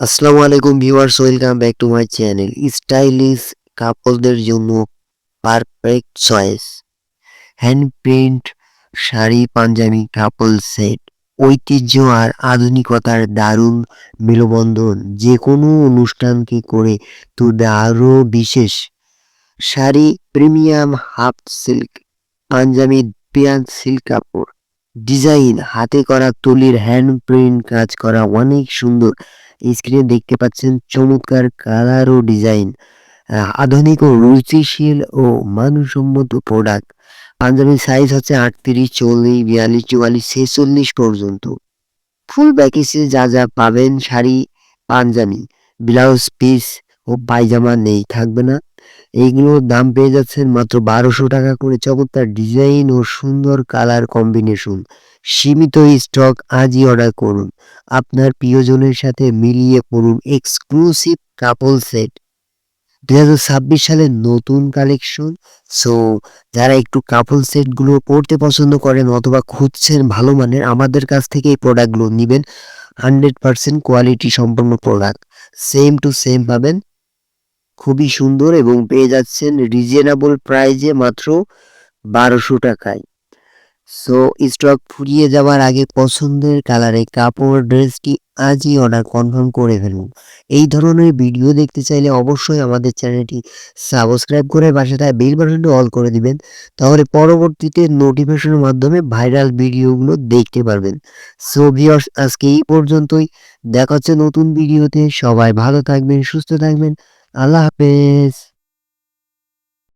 আসসালামু আলাইকুম viewers, welcome back to my channel. Stylish কাপলদের জন্য perfect choice hand print sari panjabi couple set, ঐতিহ্য আর আধুনিকতার দারুণ মেলবন্ধন যে কোনো অনুষ্ঠানকে করে তুলবে আরও বিশেষ। Sari premium half silk, panjabi পিয়ান সিল্ক কাপড়, ডিজাইন হাতে করা তুলির হ্যান্ড প্রিন্ট কাজ করা অনেক সুন্দর। স্ক্রিনে দেখতে পাচ্ছেন চমৎকার কালার ও ডিজাইন, আধুনিক ও রুচিশীল ও মানসম্মত প্রোডাক্ট। পাঞ্জাবির সাইজ হচ্ছে 38, 40, 42, 44, 46 পর্যন্ত। ফুল প্যাকেজে যা যা পাবেন শাড়ি পাঞ্জাবি ব্লাউজ পিস ও পায়জামা নেই থাকবে না। এইগুলোর দাম পেয়ে যাচ্ছেন মাত্র 1200 টাকা করে। চমৎকার ডিজাইন ও সুন্দর কালার কম্বিনেশন, সীমিত স্টক। আজই অর্ডার করুন, আপনার প্রিয়জনের সাথে মিলিয়ে পড়ুন এক্সক্লুসিভ কাপল সেট 2026 সালের নতুন কালেকশন। সো যারা একটু কাপল সেটগুলো পড়তে পছন্দ করেন অথবা খুঁজছেন ভালো মানের, আমাদের কাছ থেকে এই প্রোডাক্টগুলো নেবেন। 100% কোয়ালিটি সম্পন্ন প্রোডাক্ট, সেম টু সেম পাবেন, খুবই সুন্দর এবং পেয়ে যাচ্ছেন রিজনেবল প্রাইজে মাত্র 1200 টাকায়। সো স্টক ফুরিয়ে যাওয়ার আগে পছন্দের কালারে কাপড় ড্রেসটি আজই অর্ডার কনফার্ম করে ফেলুন। এই ধরনের ভিডিও দেখতে চাইলে অবশ্যই আমাদের চ্যানেলটি সাবস্ক্রাইব করে পাশে থাকা বেল বাটনটি অল করে দিবেন, তাহলে পরবর্তীতে নোটিফিকেশনের মাধ্যমে ভাইরাল ভিডিওগুলো দেখতে পারবেন। সো ভিউয়ার্স, আজকে এই পর্যন্তই। দেখা হচ্ছে নতুন ভিডিওতে। সবাই ভালো থাকবেন, সুস্থ থাকবেন। আল্লাহ হাফেজ।